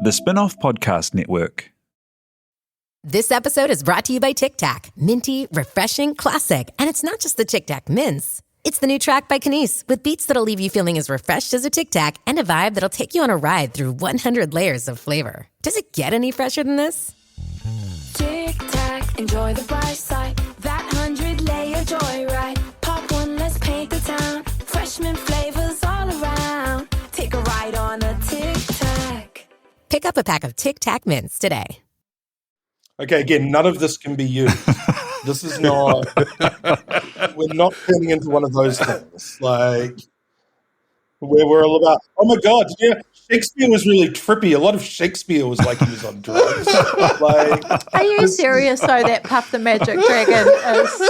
The Spin-off Podcast Network. This episode is brought to you by Tic Tac. Minty, refreshing, classic. And it's not just the Tic Tac mints. It's the new track by Kanice with beats that'll leave you feeling as refreshed as a Tic Tac and a vibe that'll take you on a ride through 100 layers of flavor. Does it get any fresher than this? Tic Tac, enjoy the bright side. That 100-layer joyride. Pop one, let's paint the town. Freshman flavors all around. Take a ride on a Tic Tac. Pick up a pack of Tic Tac mints today. Okay, again, none of this can be used. This is not, we're not turning into one of those things. Like, where we're all about, oh my God, yeah, Shakespeare was really trippy. A lot of Shakespeare was like he was on drugs. Are you serious, though, that Puff the Magic Dragon is...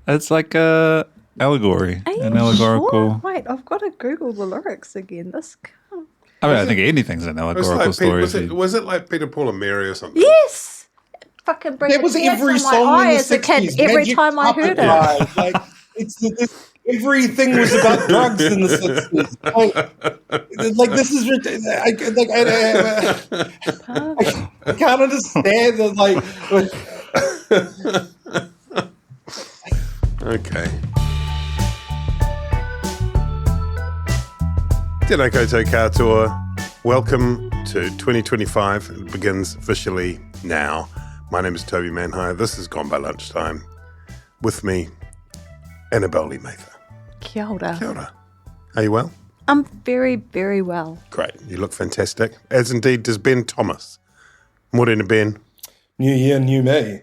It's like a allegory, an allegorical. Sure? Wait, I've got to Google the lyrics again. This can't... I mean, I think anything's an allegorical story. Was it like Peter, Paul and Mary or something? Yes! Fucking bring That was every song my eye in the as a 60s. kid every Magic time I heard it. Ride. Like, everything was about drugs in the 60s. Like this is I can't understand the Okay. Tēnā koutou katoa. Welcome to 2025. It begins officially now. My name is Toby Manhire. This is Gone by Lunchtime. With me, Annabelle Lee-Mather. Kia ora. Kia ora. Are you well? I'm very, very well. Great. You look fantastic. As indeed does Ben Thomas. Morena, Ben. New year, new me.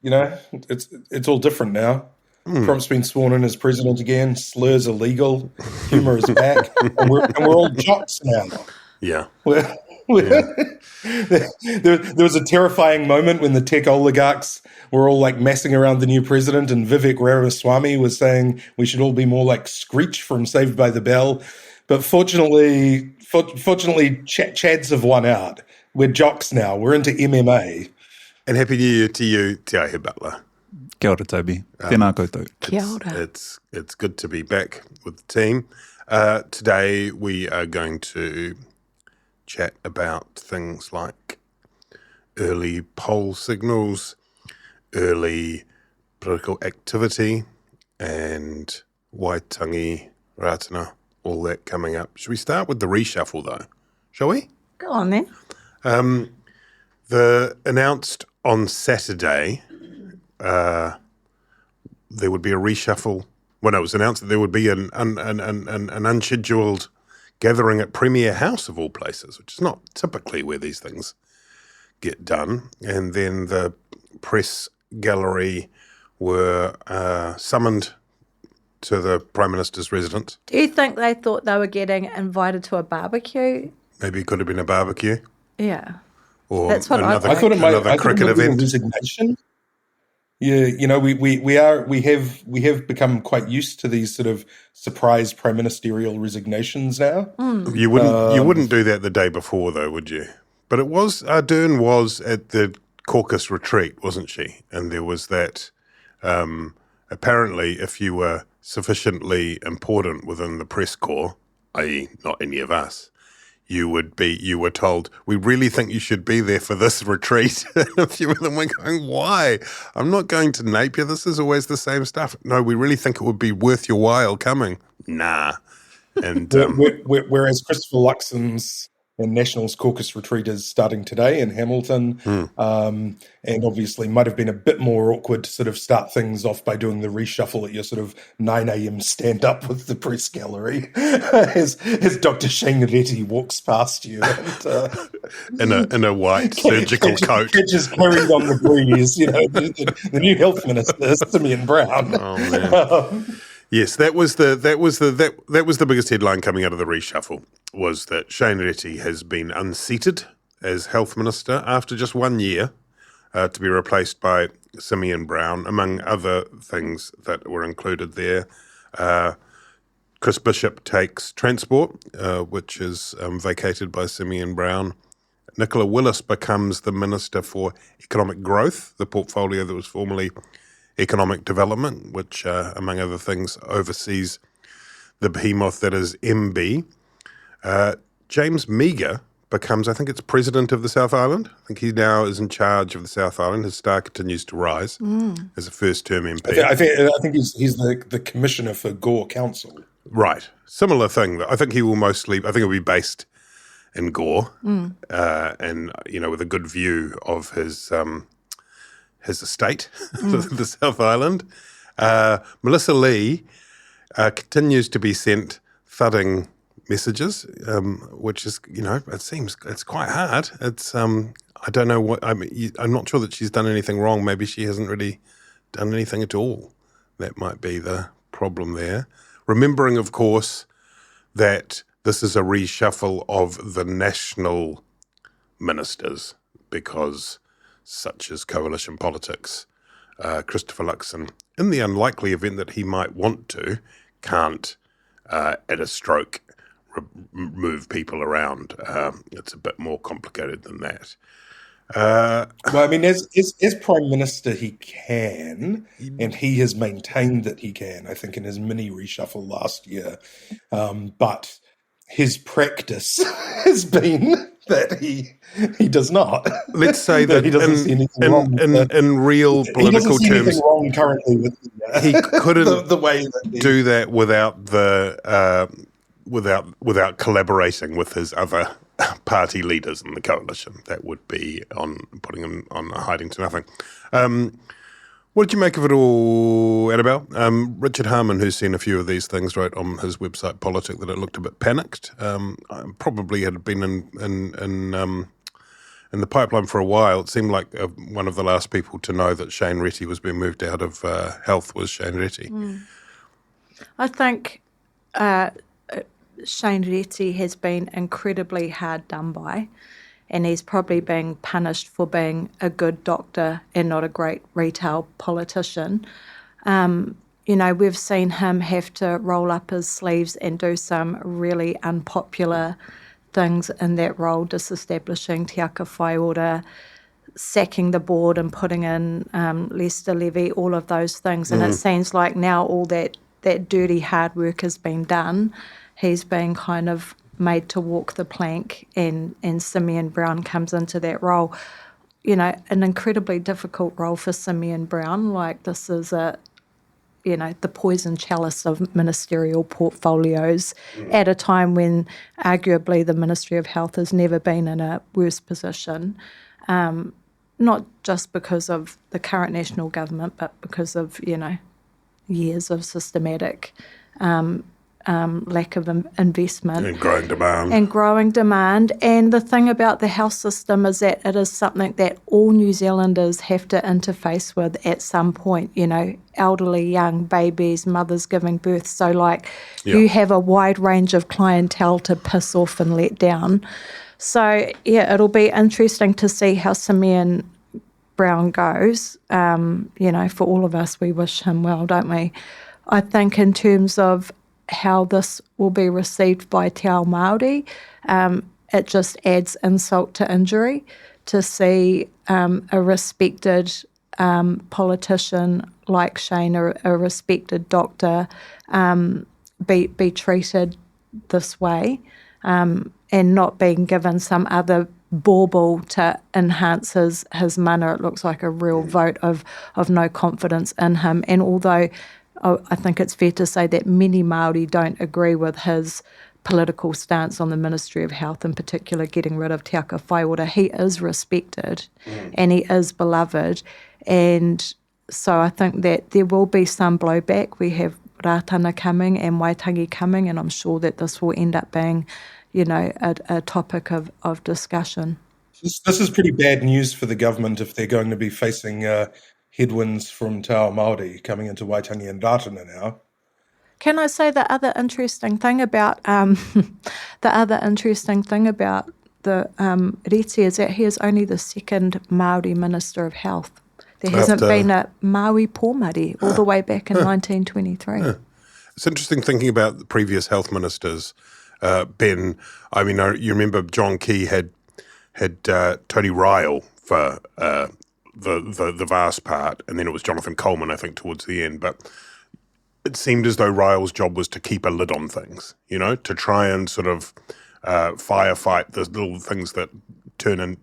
It's all different now. Trump's been sworn in as president again. Slurs are legal. Humour is back, and we're all jocks now. Yeah. There was a terrifying moment when the tech oligarchs were all like messing around the new president, and Vivek Ramaswamy was saying we should all be more like Screech from Saved by the Bell. But fortunately, Chads have won out. We're jocks now. We're into MMA. And Happy New Year to you, Te Aihe Butler. Kia ora, Toby. Tēnā koutou. Kia ora. It's good to be back with the team. Today we are going to chat about things like early poll signals, early political activity, and Waitangi, Ratana, all that coming up. Should we start with the reshuffle, though? Shall we? Go on, then. The announced on Saturday, there would be a reshuffle. When it was announced that there would be an unscheduled gathering at Premier House of all places, which is not typically where these things get done. And then the press gallery were summoned to the Prime Minister's residence. Do you think they thought they were getting invited to a barbecue? Maybe it could have been a barbecue. Yeah. Or that's what another, I thought it might. another cricket event. Resignation. Yeah, we have become quite used to these sort of surprise prime ministerial resignations now. You wouldn't do that the day before, though, would you? But it was Ardern was at the caucus retreat, wasn't she? And there was that. Apparently, if you were sufficiently important within the press corps, i.e., not any of us, you were told, we really think you should be there for this retreat. And a few of them were going, why? I'm not going to Napier. This is always the same stuff. No, we really think it would be worth your while coming. Nah. And whereas Christopher Luxon's and Nationals caucus retreat is starting today in Hamilton, and obviously might have been a bit more awkward to sort of start things off by doing the reshuffle at your sort of 9 a.m. stand-up with the press gallery as Dr. Shane Reti walks past you. And, in a white surgical coat. Catches carried on the breeze, the new health minister, Simeon Brown. Oh, man. Yes, that was the biggest headline coming out of the reshuffle, was that Shane Reti has been unseated as health minister after just 1 year, to be replaced by Simeon Brown, among other things that were included there. Chris Bishop takes transport, which is vacated by Simeon Brown. Nicola Willis becomes the Minister for Economic Growth, the portfolio that was formerly Economic Development, which, among other things, oversees the behemoth that is MB. James Meager becomes, I think it's president of the South Island. I think he now is in charge of the South Island. His star continues to rise as a first-term MP. I think he's the commissioner for Gore Council. Right. Similar thing. I think he'll be based in Gore and, with a good view of his estate, the South Island. Melissa Lee continues to be sent thudding messages, which is, it's quite hard. It's, I don't know I'm not sure that she's done anything wrong. Maybe she hasn't really done anything at all. That might be the problem there. Remembering, of course, that this is a reshuffle of the national ministers because such is coalition politics. Christopher Luxon, in the unlikely event that he might want to, can't, at a stroke, move people around. It's a bit more complicated than that. As Prime Minister, he can, and he has maintained that he can, I think, in his mini reshuffle last year. But his practice has been that he does not. Let's say that he doesn't see anything wrong in real political he doesn't see terms, anything wrong currently with he couldn't the way that do that without without collaborating with his other party leaders in the coalition. That would be putting him on hiding to nothing. What did you make of it all, Annabelle? Richard Harman, who's seen a few of these things, wrote on his website Politic that it looked a bit panicked. Probably had been in the pipeline for a while. It seemed like one of the last people to know that Shane Reti was being moved out of health was Shane Reti. I think Shane Reti has been incredibly hard done by, and he's probably being punished for being a good doctor and not a great retail politician. We've seen him have to roll up his sleeves and do some really unpopular things in that role, disestablishing Te Aka Whai Ora, sacking the board and putting in Lester Levy, all of those things. And it seems like now all that dirty hard work has been done. He's been kind of made to walk the plank, and Simeon Brown comes into that role. An incredibly difficult role for Simeon Brown. Like, this is the poison chalice of ministerial portfolios at a time when arguably the Ministry of Health has never been in a worse position, not just because of the current national government, but because of, years of systematic lack of investment. And growing demand. And the thing about the health system is that it is something that all New Zealanders have to interface with at some point, elderly, young, babies, mothers giving birth. So, you have a wide range of clientele to piss off and let down. So, it'll be interesting to see how Simeon Brown goes. For all of us, we wish him well, don't we? I think in terms of how this will be received by Te Ao Māori, it just adds insult to injury to see a respected politician like Shane, a respected doctor, be treated this way, and not being given some other bauble to enhance his mana. It looks like a real vote of no confidence in him. And although I think it's fair to say that many Māori don't agree with his political stance on the Ministry of Health, in particular getting rid of Te Aka Whai Ora, he is respected and he is beloved. And so I think that there will be some blowback. We have Rātana coming and Waitangi coming, and I'm sure that this will end up being, a topic of discussion. This is pretty bad news for the government if they're going to be facing headwinds from Te Ao Māori coming into Waitangi and Rātana now. Can I say the other interesting thing about the Reti is that he is only the second Māori Minister of Health. There hasn't been a Māori Pōmari all the way back in 1923. It's interesting thinking about the previous health ministers. Ben, I mean, you remember John Key had Tony Ryle for the vast part, and then it was Jonathan Coleman, I think, towards the end. But it seemed as though Ryle's job was to keep a lid on things, to try and sort of firefight the little things that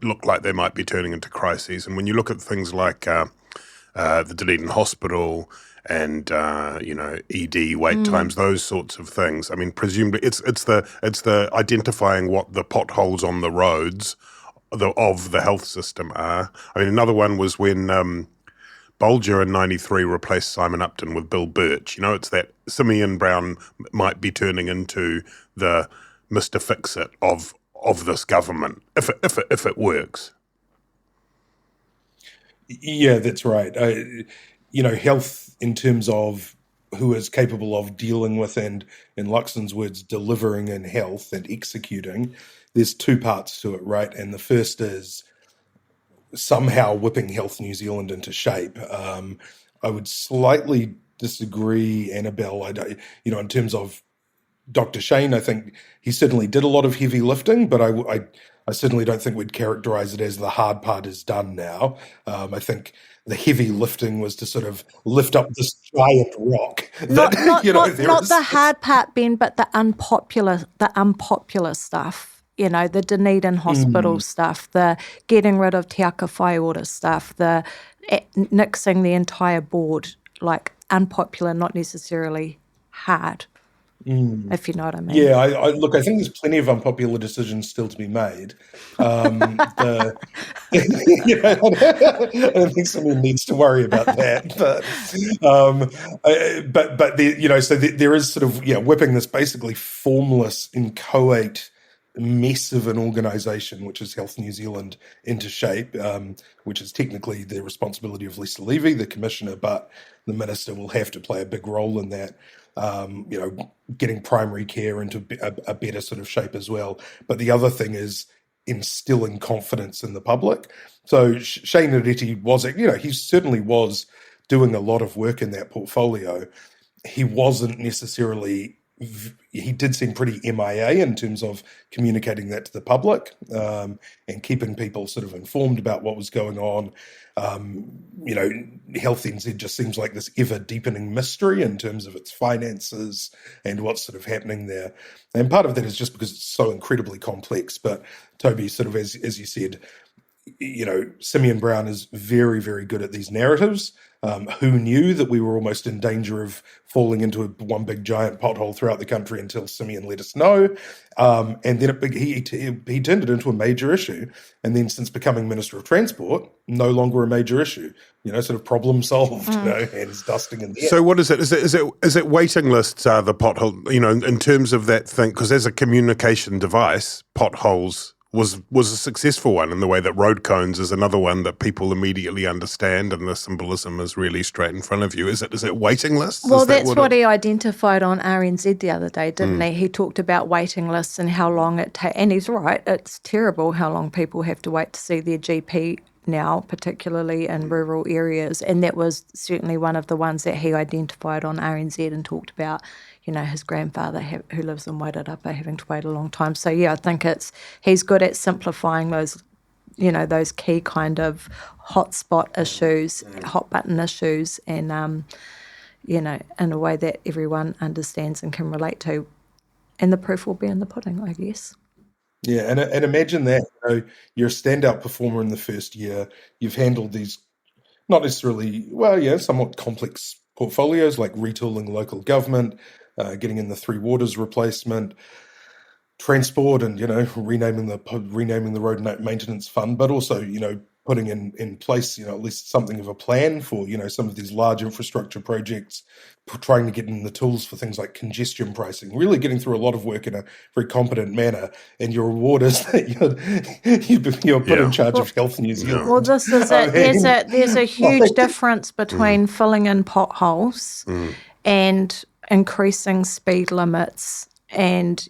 look like they might be turning into crises. And when you look at things like the Dunedin Hospital and ED wait times, those sorts of things. I mean, presumably it's the identifying what the potholes on the roads of the health system are. I mean, another one was when Bolger in '93 replaced Simon Upton with Bill Birch. It's that Simeon Brown might be turning into the Mr. Fix-It of this government if it works. Yeah, that's right. Health in terms of who is capable of dealing with and, in Luxon's words, delivering in health and executing, there's two parts to it, right? And the first is somehow whipping Health New Zealand into shape. I would slightly disagree, Annabelle. In terms of Dr. Shane, I think he certainly did a lot of heavy lifting, but I certainly don't think we'd characterize it as the hard part is done now. I think the heavy lifting was to sort of lift up this giant rock. Not the hard part, Ben, but the unpopular stuff. The Dunedin Hospital stuff, the getting rid of Te Aka Whai Order stuff, the nixing the entire board, like unpopular, not necessarily hard. If you know what I mean. Yeah, I think there's plenty of unpopular decisions still to be made. I don't think someone needs to worry about that. But there is sort of whipping this basically formless, inchoate mess of an organisation, which is Health New Zealand, into shape, which is technically the responsibility of Lisa Levy, the commissioner, but the minister will have to play a big role in that. Getting primary care into a better sort of shape as well. But the other thing is instilling confidence in the public. So Shane Reti he certainly was doing a lot of work in that portfolio. He wasn't necessarily, he did seem pretty MIA in terms of communicating that to the public and keeping people sort of informed about what was going on. Health NZ just seems like this ever-deepening mystery in terms of its finances and what's sort of happening there. And part of that is just because it's so incredibly complex. But Toby, sort of as you said, Simeon Brown is very, very good at these narratives. Who knew that we were almost in danger of falling into one big giant pothole throughout the country until Simeon let us know. And then he turned it into a major issue. And then since becoming Minister of Transport, no longer a major issue, sort of problem solved, hands dusting in the air. So what is it? Is it waiting lists are the pothole, in terms of that thing? Because as a communication device, potholes was a successful one in the way that road cones is another one that people immediately understand, and the symbolism is really straight in front of you. Is it waiting lists? Well, that's what he identified on RNZ the other day, didn't he? He talked about waiting lists and how long it takes. And he's right, it's terrible how long people have to wait to see their GP now, particularly in rural areas. And that was certainly one of the ones that he identified on RNZ and talked about, his grandfather who lives in Waitangi having to wait a long time. So, I think he's good at simplifying those, those key kind of hotspot issues, hot button issues, and, in a way that everyone understands and can relate to. And the proof will be in the pudding, I guess. Yeah, and imagine that. You're a standout performer in the first year. You've handled these not necessarily, somewhat complex portfolios like retooling local government, getting in the Three Waters replacement, transport, and renaming the road maintenance fund, but also putting in place at least something of a plan for some of these large infrastructure projects, trying to get in the tools for things like congestion pricing, really getting through a lot of work in a very competent manner. And your reward is that you're put in charge of Health New Zealand. Well, this is it. There's a huge difference between filling in potholes and increasing speed limits and,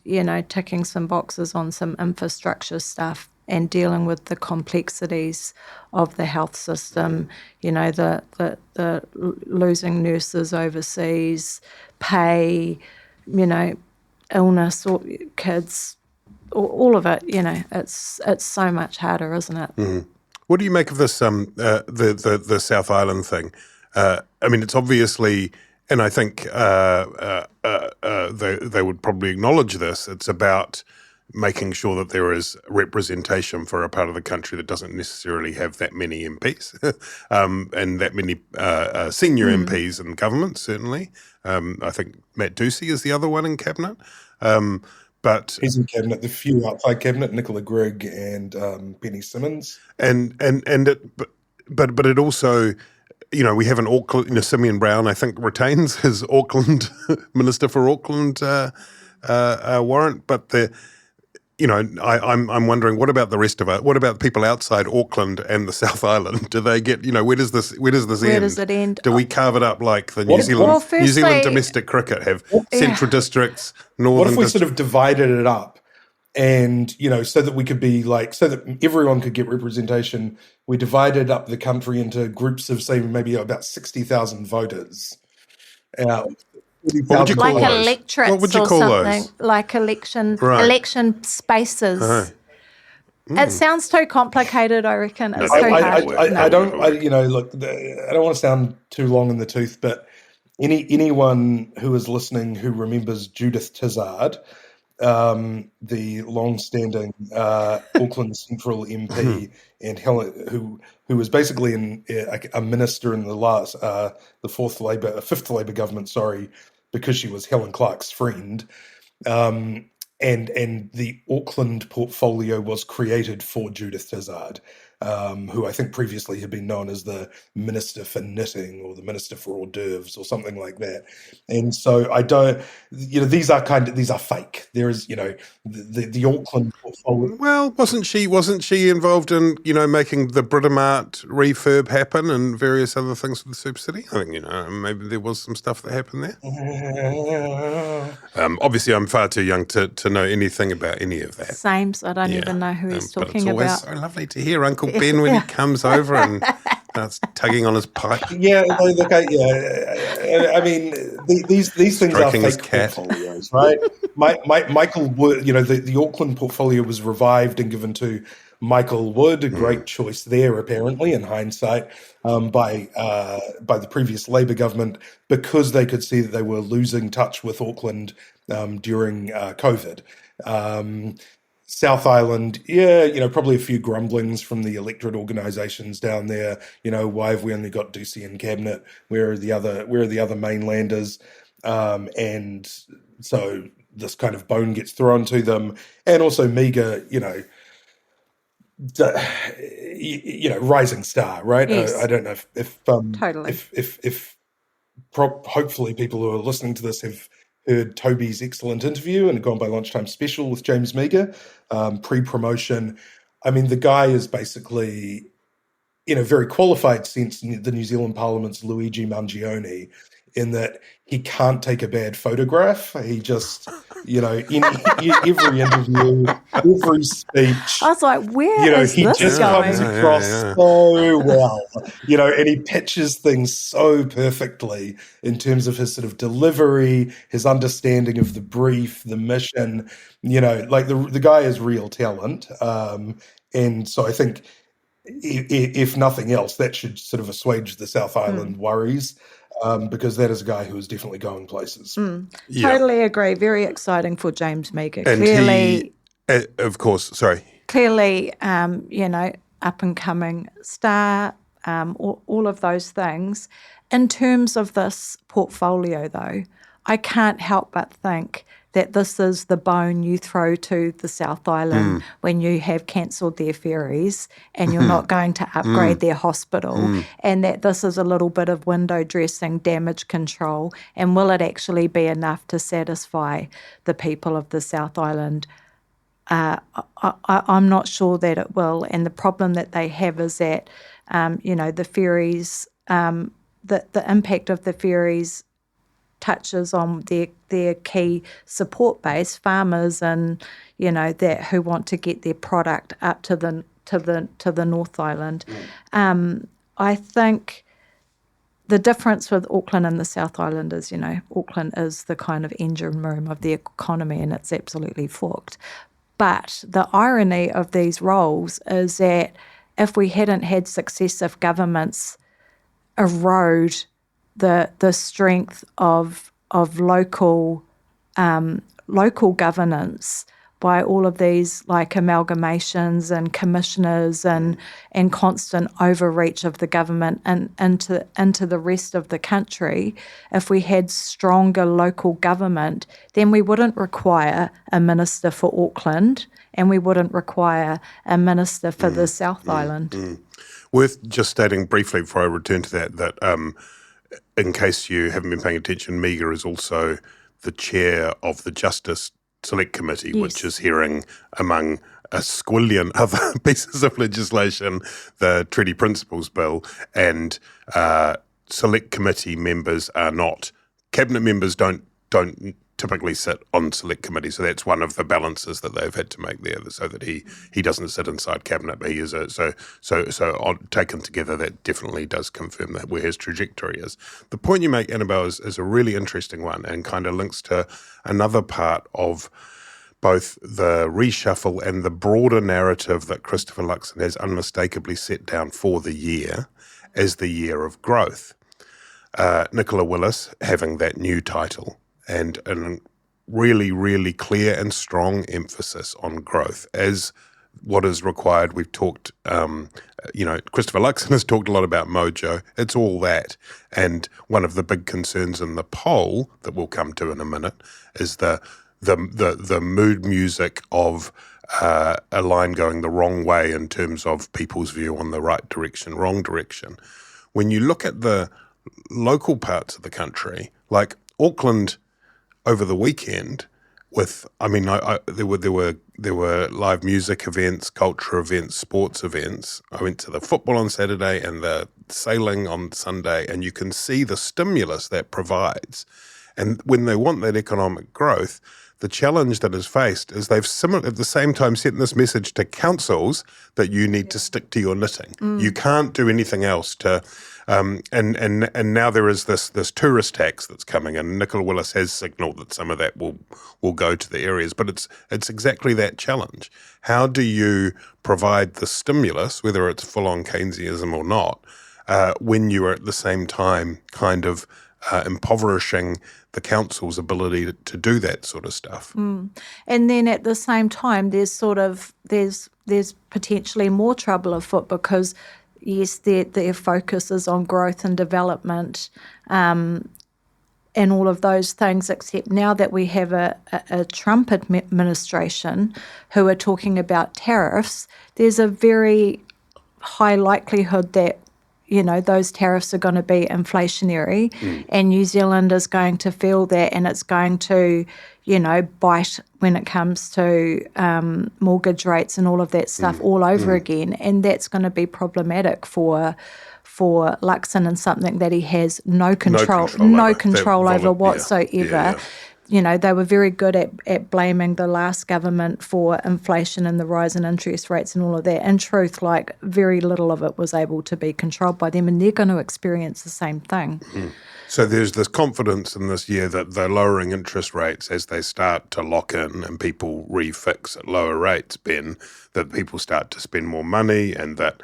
ticking some boxes on some infrastructure stuff and dealing with the complexities of the health system, the losing nurses overseas, pay, illness, or kids, all of it, it's so much harder, isn't it? Mm. What do you make of this, the South Island thing? It's obviously, and I think they would probably acknowledge this, it's about making sure that there is representation for a part of the country that doesn't necessarily have that many MPs and that many senior MPs in government, certainly. I think Matt Ducey is the other one in cabinet. But he's in cabinet. The few outside cabinet, Nicola Grigg and Penny Simmons. But it also, we have an Auckland, Simeon Brown, I think, retains his Auckland Minister for Auckland warrant. But I'm wondering, what about the rest of it? What about people outside Auckland and the South Island? Do they get, where does this end? Where does it end? Do we carve it up like the New Zealand domestic cricket have central districts, northern What if we districts? sort of divided it up and, so that we could be so that everyone could get representation, we divided up the country into groups of, say, maybe about 60,000 voters. What would you call like those? electorates What would you or call something, those? like election spaces. It sounds too complicated, I reckon. It's too hard. I don't want to sound too long in the tooth, but anyone who is listening who remembers Judith Tizard, the long-standing Auckland Central MP, and Helen, who was basically a minister in the fifth Labour government, because she was Helen Clark's friend. And the Auckland portfolio was created for Judith Tizard, who I think previously had been known as the Minister for Knitting or the Minister for Hors d'oeuvres or something like that. And so I don't, these are fake. There is, the Auckland portfolio. Well, wasn't she involved in, making the Britomart refurb happen and various other things with the Super City? I think, maybe there was some stuff that happened there. Obviously, I'm far too young to know anything about any of that. Same, so I don't even know who he's talking but it's about. always so lovely to hear Uncle Ben when he comes over and starts tugging on his pipe. Yeah, look, I mean, these things Stroking are his fake cat. portfolios, right? Michael Wood, the Auckland portfolio was revived and given to Michael Wood, a great choice there, apparently, in hindsight, by the previous Labour government, because they could see that they were losing touch with Auckland during COVID. South Island, probably a few grumblings from the electorate organisations down there. Why have we only got Ducey in cabinet? Where are the other mainlanders? And so this kind of bone gets thrown to them, and also Meager, rising star, right? Yes. I don't know if Totally. Hopefully people who are listening to this have heard Toby's excellent interview and Gone by Lunchtime special with James Meager, pre-promotion. I mean, the guy is basically, in a very qualified sense, the New Zealand Parliament's Luigi Mangione, in that he can't take a bad photograph. He just, in every interview, every speech. I was like, where is he this just going? comes across so well, and he pitches things so perfectly in terms of his sort of delivery, his understanding of the brief, the mission, like the guy is real talent. And so I think if nothing else, that should sort of assuage the South Island worries. Because that is a guy who is definitely going places. Totally agree. Very exciting for James Meager. And Clearly, of course, sorry. Clearly, up and coming star, all of those things. In terms of this portfolio, though, I can't help but think that this is the bone you throw to the South Island when you have cancelled their ferries and you're not going to upgrade their hospital, and that this is a little bit of window dressing, damage control, and will it actually be enough to satisfy the people of the South Island? I'm not sure that it will, and the problem that they have is that, the ferries, the impact of the ferries touches on their key support base, farmers, and that who want to get their product up to the North Island. I think the difference with Auckland and the South Island is, Auckland is the kind of engine room of the economy, and it's absolutely forked. But the irony of these roles is that if we hadn't had successive governments erode the strength of local governance, by all of these like amalgamations and commissioners and constant overreach of the government and into the rest of the country. If we had stronger local government, then we wouldn't require a minister for Auckland and we wouldn't require a minister for the South Island. Worth just stating briefly before I return to that in case you haven't been paying attention, Meager is also the chair of the Justice Select Committee, which is hearing, among a squillion other pieces of legislation, the Treaty Principles Bill, and Select Committee members are not, Cabinet members don't typically sit on Select Committee, so that's one of the balances that they've had to make there, so that he doesn't sit inside Cabinet, but he is so taken together, that definitely does confirm that where his trajectory is. The point you make, Annabelle, is a really interesting one and kind of links to another part of both the reshuffle and the broader narrative that Christopher Luxon has unmistakably set down for the year as the year of growth. Nicola Willis having that new title and a really, really clear and strong emphasis on growth as what is required. We've talked, Christopher Luxon has talked a lot about mojo. It's all that. And one of the big concerns in the poll that we'll come to in a minute is the mood music of a line going the wrong way in terms of people's view on the right direction, wrong direction. When you look at the local parts of the country, like Auckland over the weekend, there were live music events, culture events, sports events. I went to the football on Saturday and the sailing on Sunday, and you can see the stimulus that provides. And when they want that economic growth, the challenge that is faced is they've at the same time sent this message to councils that you need to stick to your knitting. You can't do anything else to. And now there is this tourist tax that's coming, and Nicola Willis has signalled that some of that will go to the areas, but it's exactly that challenge. How do you provide the stimulus, whether it's full-on Keynesianism or not, when you are at the same time kind of impoverishing the council's ability to do that sort of stuff? And then at the same time, there's potentially more trouble afoot because yes, their focus is on growth and development and all of those things, except now that we have a Trump administration who are talking about tariffs, there's a very high likelihood that, those tariffs are going to be inflationary and New Zealand is going to feel that, and it's going to, bite when it comes to mortgage rates and all of that stuff all over again. And that's going to be problematic for Luxon and something that he has no control over whatsoever. Yeah. They were very good at blaming the last government for inflation and the rise in interest rates and all of that. In truth, very little of it was able to be controlled by them, and they're going to experience the same thing. So there's this confidence in this year that they're lowering interest rates as they start to lock in and people refix at lower rates, Ben, that people start to spend more money and that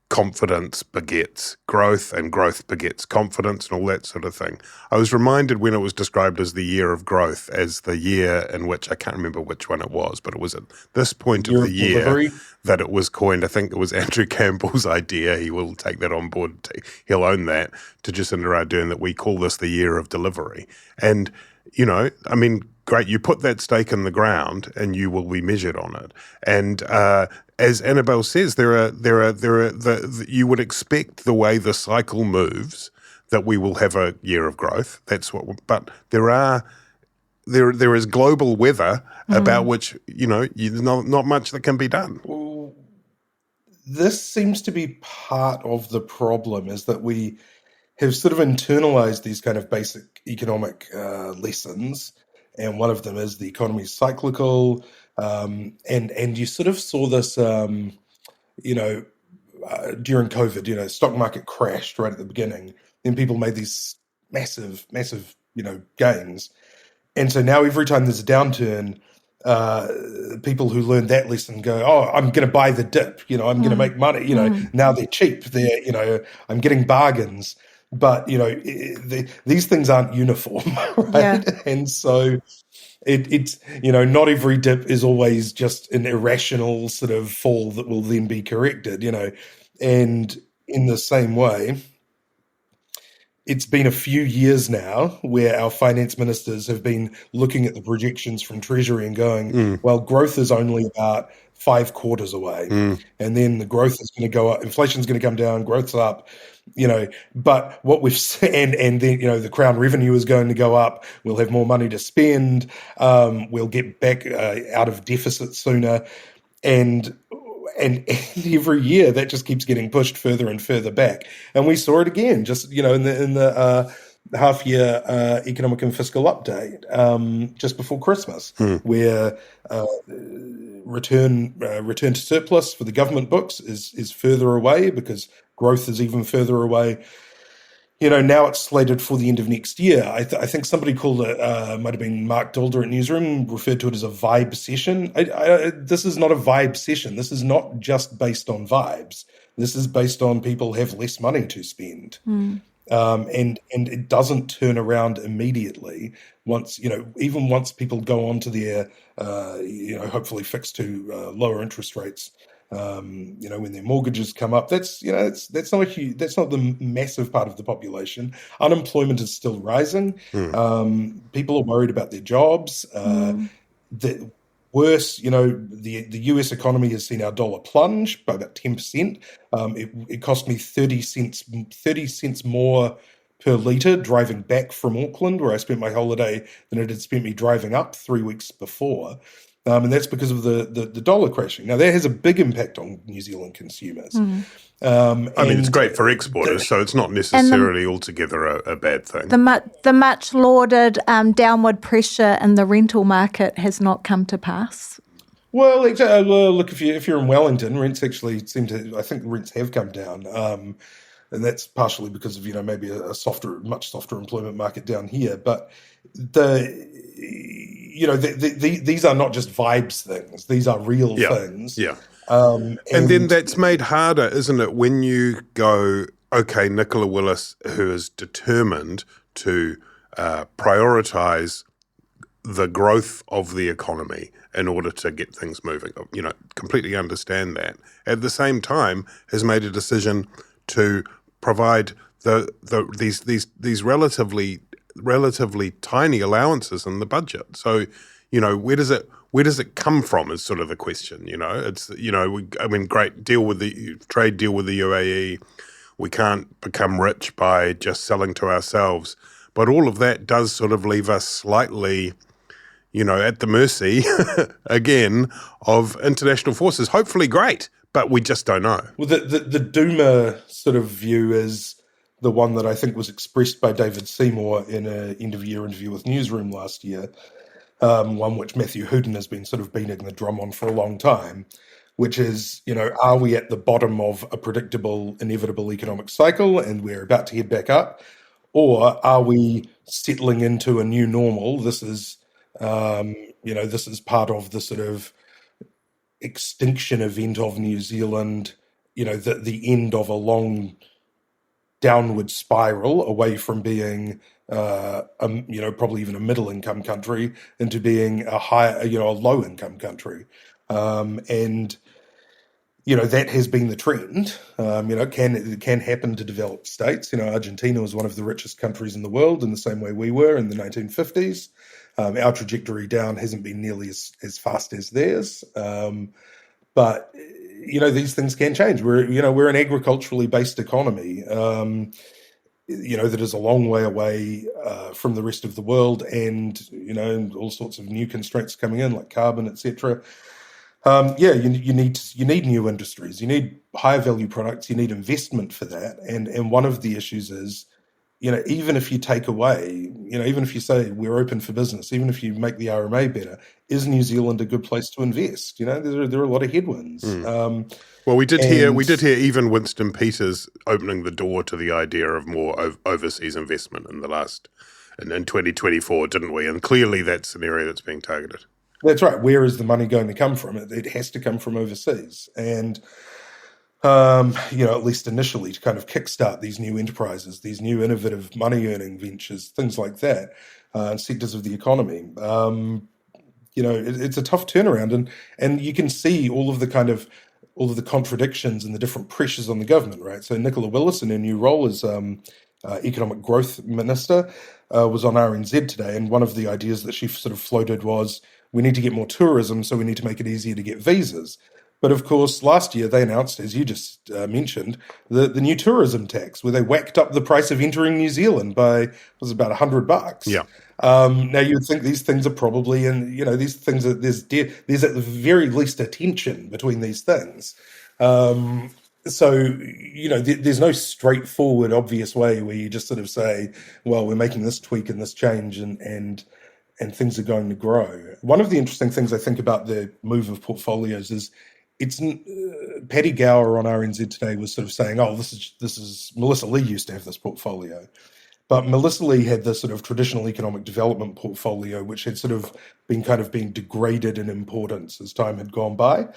confidence begets growth and growth begets confidence and all that sort of thing. I was reminded when it was described as the year of growth as the year in which, I can't remember which one it was, but it was at this point of the year that it was coined. I think it was Andrew Campbell's idea. He will take that on board. He'll own that, to Jacinda Ardern, that we call this the year of delivery. And, great, you put that stake in the ground and you will be measured on it. And as Annabelle says, you would expect the way the cycle moves that we will have a year of growth. But there is global weather about which, not much that can be done. Well, this seems to be part of the problem, is that we have sort of internalized these kind of basic economic lessons. And one of them is the economy is cyclical. And you sort of saw this, during COVID, stock market crashed right at the beginning. Then people made these massive, gains. And so now every time there's a downturn, people who learned that lesson go, oh, I'm going to buy the dip, I'm going to make money, now they're cheap. I'm getting bargains. But, these things aren't uniform, right? Yeah. And so it's, not every dip is always just an irrational sort of fall that will then be corrected, and in the same way, it's been a few years now where our finance ministers have been looking at the projections from Treasury and going, well, growth is only about 5 quarters away. And then the growth is going to go up, inflation's going to come down, growth's up, but what we've seen, and then, the Crown revenue is going to go up, we'll have more money to spend, we'll get back out of deficit sooner. And every year that just keeps getting pushed further and further back. And we saw it again, just, in the half-year economic and fiscal update just before Christmas, where return to surplus for the government books is further away because growth is even further away. Now it's slated for the end of next year. I think somebody called it, might have been Mark Dilder at Newsroom, referred to it as a vibe session. This is not a vibe session. This is not just based on vibes. This is based on people have less money to spend. And it doesn't turn around immediately once, even once people go on to their, hopefully fixed to lower interest rates. When their mortgages come up, that's not the massive part of the population. Unemployment is still rising. People are worried about their jobs. The worse, the US economy has seen our dollar plunge by about 10%. It cost me 30 cents more per litre driving back from Auckland, where I spent my holiday, than it had spent me driving up 3 weeks before. And that's because of the dollar crashing. Now, that has a big impact on New Zealand consumers. It's great for exporters, so it's not necessarily altogether a bad thing. The much lauded downward pressure in the rental market has not come to pass. Well, look, if you're in Wellington, rents actually I think rents have come down. And that's partially because of, maybe a much softer employment market down here. But these are not just vibes things. These are real things. Yeah. And then that's made harder, isn't it, when you go, okay, Nicola Willis, who is determined to prioritise the growth of the economy in order to get things moving, completely understand that. At the same time, has made a decision to provide these relatively tiny allowances in the budget. So, where does it come from is sort of the question, It's, great deal with the trade deal with the UAE. We can't become rich by just selling to ourselves. But all of that does sort of leave us slightly, at the mercy, again, of international forces. Hopefully great, but we just don't know. Well, the Duma sort of view is the one that I think was expressed by David Seymour in an end-of-year interview with Newsroom last year, one which Matthew Hooton has been sort of beating the drum on for a long time, which is, are we at the bottom of a predictable, inevitable economic cycle and we're about to head back up, or are we settling into a new normal? This is, this is part of the sort of extinction event of New Zealand, the end of a long downward spiral away from being, probably even a middle-income country into being a high, a low-income country, and that has been the trend. It can happen to developed states. Argentina was one of the richest countries in the world in the same way we were in the 1950s. Our trajectory down hasn't been nearly as fast as theirs, but these things can change. We're an agriculturally based economy, that is a long way away from the rest of the world, and all sorts of new constraints coming in, like carbon, etc. You need new industries, you need higher value products, you need investment for that, and one of the issues is, even if you take away, even if you say we're open for business, even if you make the RMA better, is New Zealand a good place to invest? There are a lot of headwinds. Well, we did hear even Winston Peters opening the door to the idea of more overseas investment in 2024, didn't we? And clearly that's an area that's being targeted. That's right. Where is the money going to come from? It has to come from overseas, and at least initially, to kind of kickstart these new enterprises, these new innovative money-earning ventures, things like that, sectors of the economy. it's a tough turnaround, and you can see all of the contradictions and the different pressures on the government, right? So Nicola Willis, in her new role as Economic Growth Minister, was on RNZ today, and one of the ideas that she sort of floated was, we need to get more tourism, so we need to make it easier to get visas. But of course, last year they announced, as you just mentioned, the new tourism tax, where they whacked up the price of entering New Zealand by, was about $100. Yeah. Now you'd think these things are probably, and these things are, there's at the very least a tension between these things. So there's no straightforward, obvious way where you just sort of say, well, we're making this tweak and this change, and things are going to grow. One of the interesting things I think about the move of portfolios is, Paddy Gower on RNZ today was sort of saying, oh, this is Melissa Lee used to have this portfolio. But Melissa Lee had the sort of traditional economic development portfolio, which had sort of been being degraded in importance as time had gone by.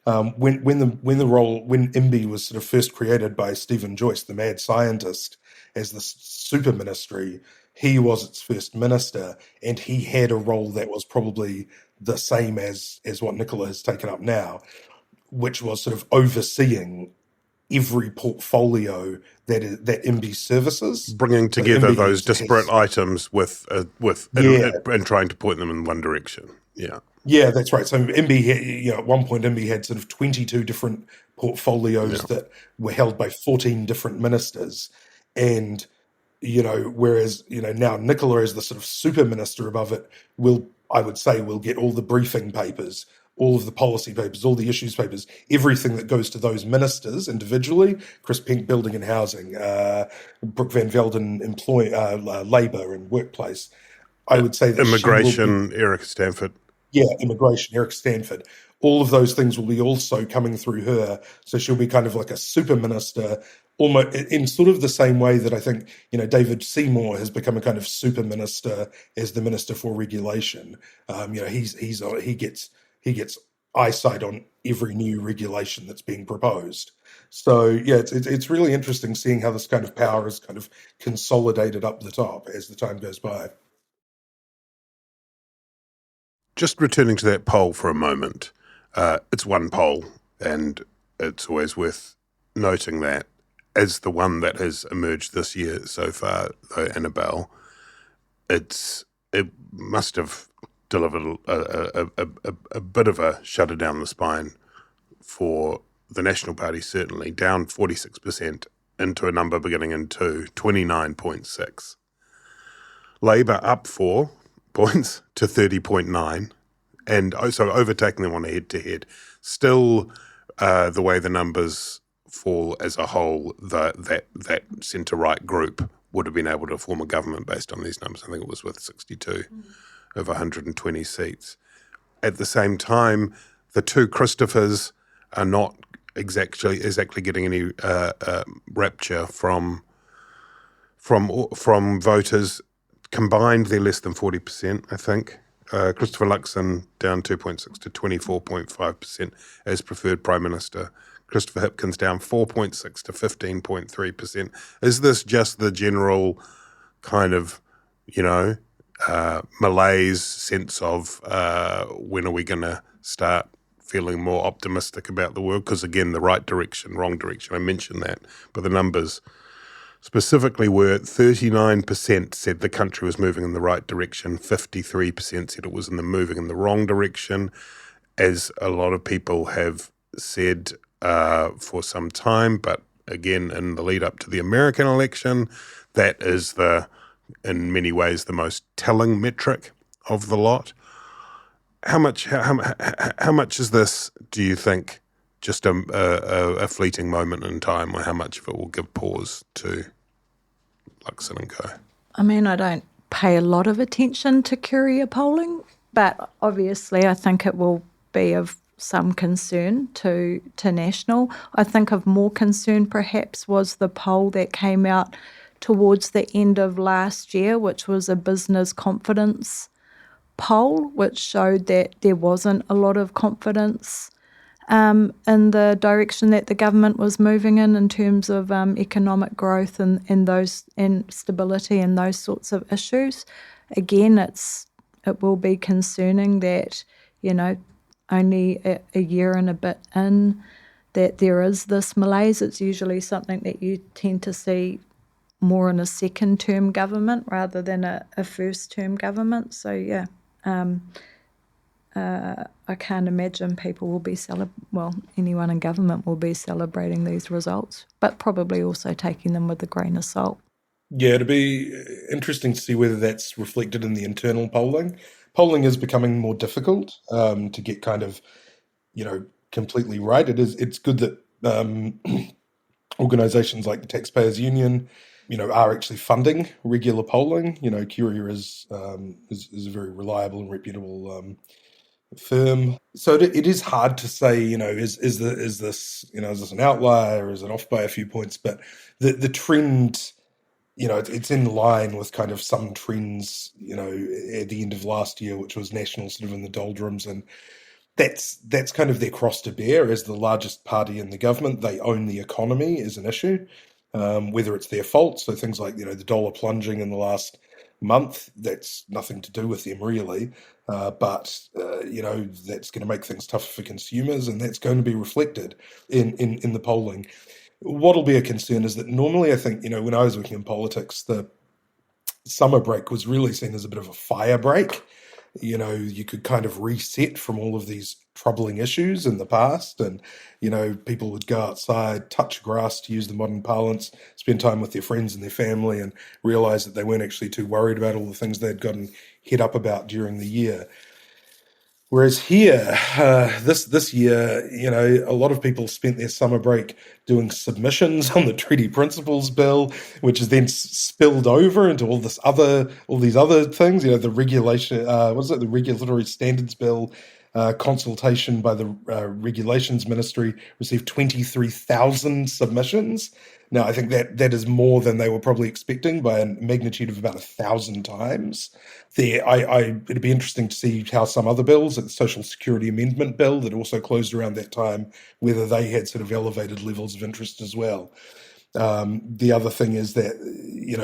When IMBI was sort of first created by Stephen Joyce, the mad scientist, as the super ministry, he was its first minister, and he had a role that was probably the same as what Nicola has taken up now, which was sort of overseeing every portfolio that IMBI services, bringing together those disparate items and trying to point them in one direction. Yeah, that's right. So IMBI, at one point IMBI had sort of 22 different portfolios that were held by 14 different ministers, and whereas now Nicola, as the sort of super minister above it, will get all the briefing papers, all of the policy papers, all the issues papers, everything that goes to those ministers individually. Chris Pink, Building and Housing, Brooke Van Velden, Labour and Workplace. I would say that Immigration, Erica Stanford. Yeah, immigration, Eric Stanford. All of those things will be also coming through her. So she'll be kind of like a super minister, almost in sort of the same way that I think, David Seymour has become a kind of super minister as the Minister for Regulation. He gets eyesight on every new regulation that's being proposed. So yeah, it's really interesting seeing how this kind of power is kind of consolidated up the top as the time goes by. Just returning to that poll for a moment, it's one poll, and it's always worth noting that as the one that has emerged this year so far, though, Annabelle, it must have delivered a bit of a shudder down the spine for the National Party, certainly, down 46% into a number beginning in 29.6. Labour up 4 points to 30.9, and also overtaking them on a head-to-head. Still, the way the numbers fall as a whole, that centre-right group would have been able to form a government based on these numbers. I think it was with 62 of 120 seats. At the same time, the two Christophers are not exactly getting any rapture from voters. Combined, they're less than 40%, I think. Christopher Luxon down 2.6 to 24.5% as preferred Prime Minister. Christopher Hipkins down 4.6 to 15.3%. Is this just the general kind of, malaise sense of when are we going to start feeling more optimistic about the world? Because again, the right direction, wrong direction, I mentioned that, but the numbers specifically were 39% said the country was moving in the right direction, 53% said it was moving in the wrong direction. As a lot of people have said for some time, but again, in the lead up to the American election, that is in many ways the most telling metric of the lot. How much is this, do you think, just a fleeting moment in time, or how much of it will give pause to Luxon and co? I mean, I don't pay a lot of attention to courier polling, but obviously I think it will be of some concern to National. I think of more concern perhaps was the poll that came out towards the end of last year, which was a business confidence poll, which showed that there wasn't a lot of confidence in the direction that the government was moving in terms of economic growth and stability and those sorts of issues. Again, it's it will be concerning that, only a year and a bit in, that there is this malaise. It's usually something that you tend to see more in a second-term government rather than a first-term government. So, yeah, I can't imagine people will be anyone in government will be celebrating these results, but probably also taking them with a grain of salt. Yeah, it'd be interesting to see whether that's reflected in the internal polling. Polling is becoming more difficult to get kind of, completely right. It's good that organisations like the Taxpayers Union, are actually funding regular polling. Curia is a very reliable and reputable firm. So it is hard to say, is this an outlier, or is it off by a few points? But the trend, it's in line with kind of some trends, at the end of last year, which was National sort of in the doldrums, and that's kind of their cross to bear as the largest party in the government. They own the economy is an issue, whether it's their fault. So things like, the dollar plunging in the last month, that's nothing to do with them really. But that's going to make things tougher for consumers, and that's going to be reflected in the polling. What'll be a concern is that normally I think, when I was working in politics, the summer break was really seen as a bit of a fire break. You could kind of reset from all of these troubling issues in the past, and, people would go outside, touch grass, to use the modern parlance, spend time with their friends and their family, and realise that they weren't actually too worried about all the things they'd gotten head up about during the year. Whereas here, this year, a lot of people spent their summer break doing submissions on the Treaty Principles Bill, which is then spilled over into all these other things. The regulation, the Regulatory Standards Bill, consultation by the Regulations Ministry received 23,000 submissions. Now, I think that is more than they were probably expecting by a magnitude of about 1,000 times. It'd be interesting to see how some other bills, like the Social Security Amendment Bill that also closed around that time, whether they had sort of elevated levels of interest as well. The other thing is that,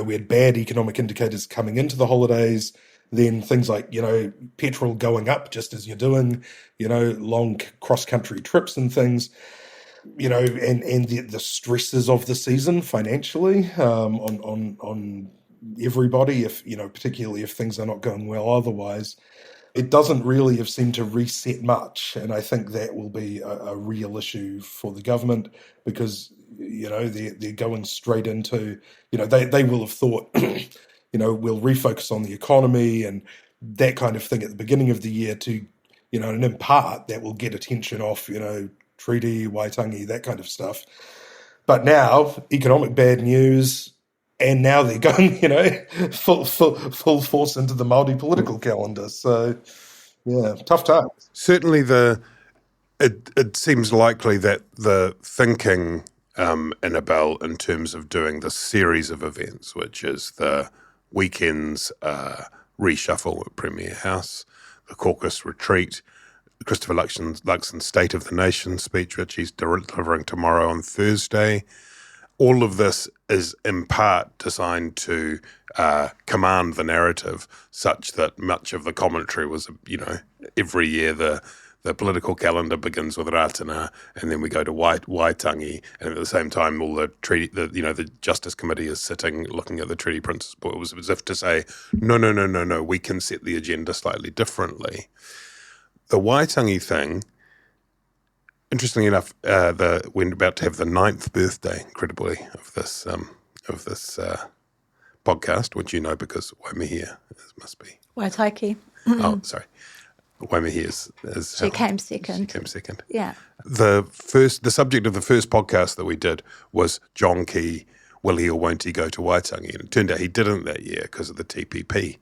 we had bad economic indicators coming into the holidays, then things like, petrol going up just as you're doing, long cross-country trips and things. And the stresses of the season financially on everybody, if particularly if things are not going well otherwise. It doesn't really have seemed to reset much, and I think that will be a real issue for the government, because they're going straight into they will have thought we'll refocus on the economy and that kind of thing at the beginning of the year to and in part that will get attention off treaty, Waitangi, that kind of stuff. But now, economic bad news, and now they're going, full force into the Māori political calendar. So, yeah, tough time. Certainly it seems likely that the thinking, Annabelle, in terms of doing the series of events, which is the weekend's reshuffle at Premier House, the caucus retreat, Christopher Luxon's State of the Nation speech, which he's delivering tomorrow on Thursday. All of this is in part designed to command the narrative such that much of the commentary was, every year the political calendar begins with Ratana, and then we go to Waitangi, and at the same time all the treaty, the Justice Committee is sitting looking at the treaty principle. It was as if to say, no, we can set the agenda slightly differently. The Waitangi thing, interestingly enough, we're about to have the 9th birthday, incredibly, of this podcast, which because Waimihia must be. Waitaki. Oh, sorry. Waimihia is She came second. Yeah. The subject of the first podcast that we did was John Key, will he or won't he go to Waitangi? And it turned out he didn't that year because of the TPP.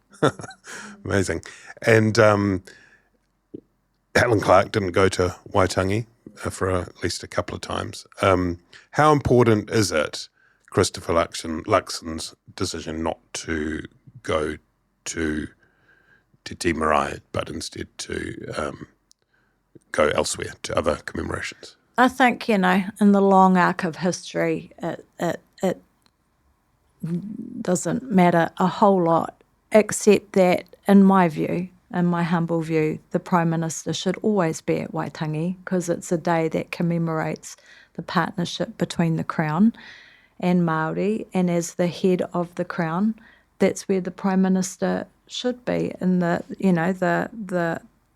Amazing. And Helen Clark didn't go to Waitangi for at least a couple of times. How important is it, Christopher Luxon's decision not to go to Te Marae, but instead to go elsewhere to other commemorations? I think, in the long arc of history, it doesn't matter a whole lot, except that, in my view, in my humble view, the Prime Minister should always be at Waitangi because it's a day that commemorates the partnership between the Crown and Māori, and as the head of the Crown, that's where the Prime Minister should be, in the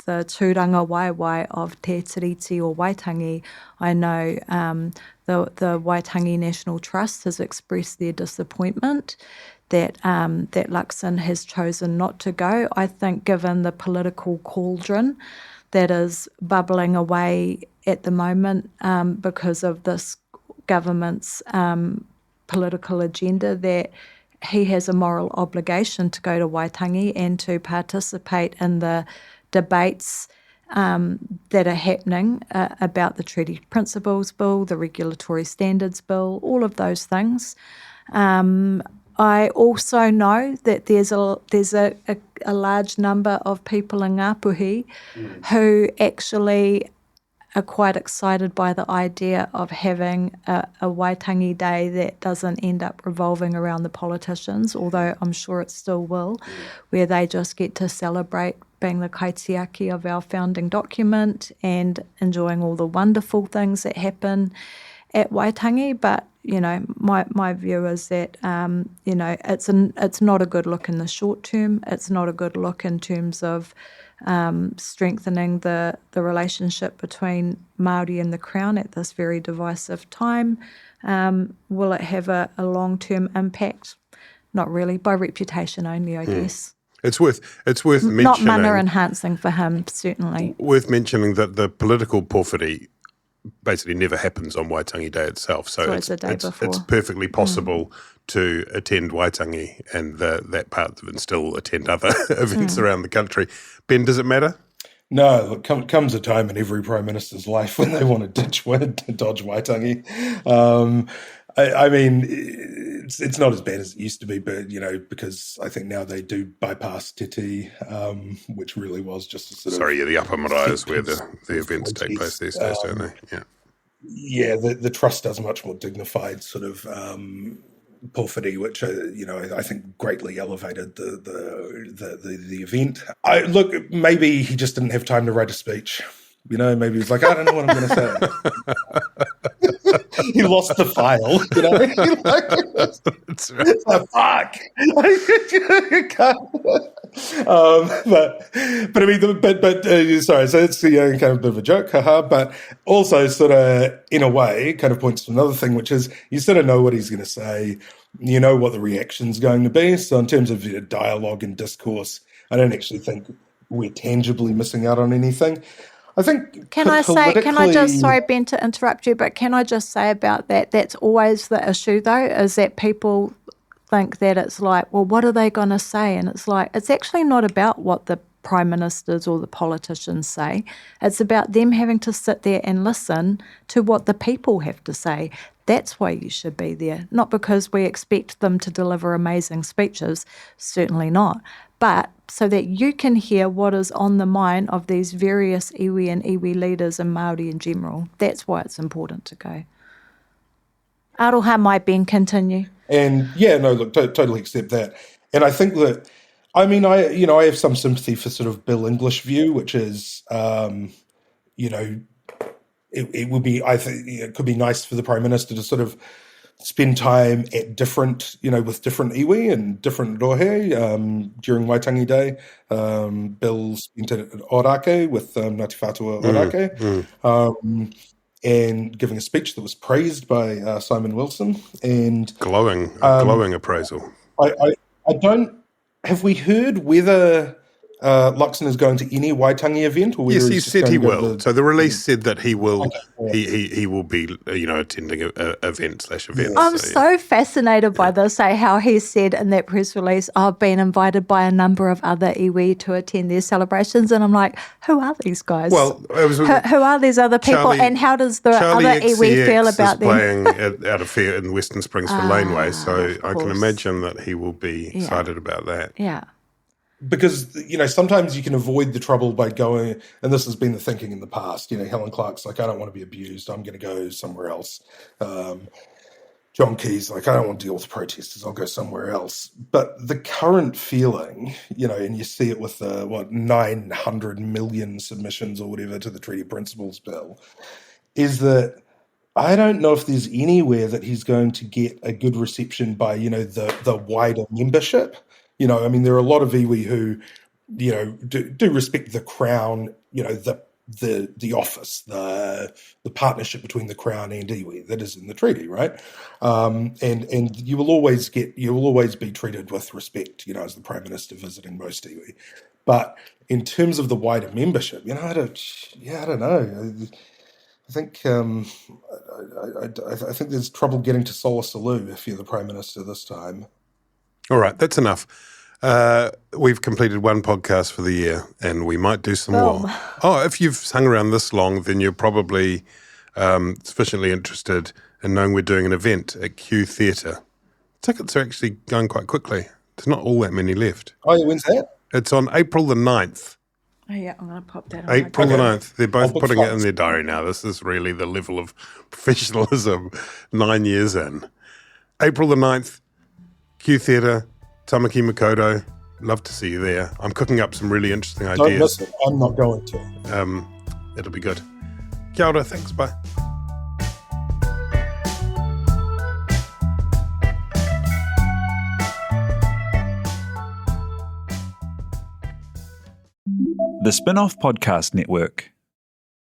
tūranga waiwai of Te Tiriti or Waitangi. I know the Waitangi National Trust has expressed their disappointment that Luxon has chosen not to go. I think given the political cauldron that is bubbling away at the moment because of this government's political agenda, that he has a moral obligation to go to Waitangi and to participate in the debates that are happening about the Treaty Principles Bill, the Regulatory Standards Bill, all of those things. I also know that there's a large number of people in Ngāpuhi who actually are quite excited by the idea of having a Waitangi Day that doesn't end up revolving around the politicians, although I'm sure it still will, where they just get to celebrate being the kaitiaki of our founding document and enjoying all the wonderful things that happen at Waitangi. But, you know, my view is that, you know, it's not a good look in the short term. It's not a good look in terms of strengthening the relationship between Māori and the Crown at this very divisive time. Will it have a long-term impact? Not really, by reputation only, I guess. It's worth mentioning. Not mana enhancing for him, certainly. Worth mentioning that the political porphyry basically never happens on Waitangi Day itself. So it's perfectly possible to attend Waitangi and that part of it and still attend other events around the country. Ben, does it matter? No, look, comes a time in every Prime Minister's life when they want to dodge Waitangi. I mean, it's not as bad as it used to be, but, you know, because I think now they do bypass Titi, which really was just a sort of... Sorry, the Upper Marae is where the events take place these days, don't they? Yeah. Yeah, the Trust does much more dignified sort of porphyry, which, you know, I think greatly elevated the event. Look, maybe he just didn't have time to write a speech. You know, maybe he's like, I don't know what I'm going to say. He lost the file, you know. That's right. Fuck. But I mean, sorry. So it's kind of a bit of a joke, haha. But also, sort of in a way, kind of points to another thing, which is you sort of know what he's going to say. You know what the reaction's going to be. So in terms of dialogue and discourse, I don't actually think we're tangibly missing out on anything. I think sorry, Ben, to interrupt you, but can I just say about that, that's always the issue, though, is that people think that it's like, well, what are they going to say? And it's like, it's actually not about what the prime ministers or the politicians say. It's about them having to sit there and listen to what the people have to say. That's why you should be there, not because we expect them to deliver amazing speeches, certainly not, but so that you can hear what is on the mind of these various iwi and iwi leaders and Māori in general. That's why it's important to go. Aroha mai, Ben, continue. And yeah, no, look, totally accept that. And I think that, I mean, I have some sympathy for sort of Bill English view, which is, it would be, I think, it could be nice for the Prime Minister to sort of spend time at different, with different iwi and different rohe during Waitangi Day. Bill spent it at Orake with Ngāti Whātua Orake, and giving a speech that was praised by Simon Wilson. And glowing appraisal. I don't, have we heard whether Luxon is going to any Waitangi event? Or yes, he said he will. So the release said that he will. He will be, attending events. I'm so fascinated by this. How he said in that press release, "I've been invited by a number of other iwi to attend their celebrations," and I'm like, who are these guys? Well, who are these other people, and how does the other iwi feel about them? Playing out of fair in Western Springs for Laneway, so I can imagine that he will be excited about that. Yeah. Because, sometimes you can avoid the trouble by going, and this has been the thinking in the past, Helen Clark's like, I don't want to be abused, I'm going to go somewhere else. John Key's like, I don't want to deal with protesters, I'll go somewhere else. But the current feeling, and you see it with the, 900 million submissions or whatever to the Treaty Principles Bill, is that I don't know if there's anywhere that he's going to get a good reception by, the wider membership. There are a lot of iwi who, do respect the Crown, the office, the partnership between the Crown and iwi that is in the treaty, right? And you will always be treated with respect, as the Prime Minister visiting most iwi. But in terms of the wider membership, I don't know. I think I think there's trouble getting to Solar Salou if you're the Prime Minister this time. All right, that's enough. We've completed one podcast for the year, and we might do some more. Oh, if you've hung around this long, then you're probably sufficiently interested in knowing we're doing an event at Q Theatre. Tickets are actually going quite quickly. There's not all that many left. Oh, yeah, when's that? It's on April the 9th. Oh, yeah, I'm going to pop that on. April the 9th. They're both putting it in their diary now. This is really the level of professionalism 9 years in. April the 9th, Q Theatre, Tamaki Makoto. Love to see you there. I'm cooking up some really interesting ideas. Don't miss it. I'm not going to. It'll be good. Kia ora, thanks, bye. The Spin-off Podcast Network.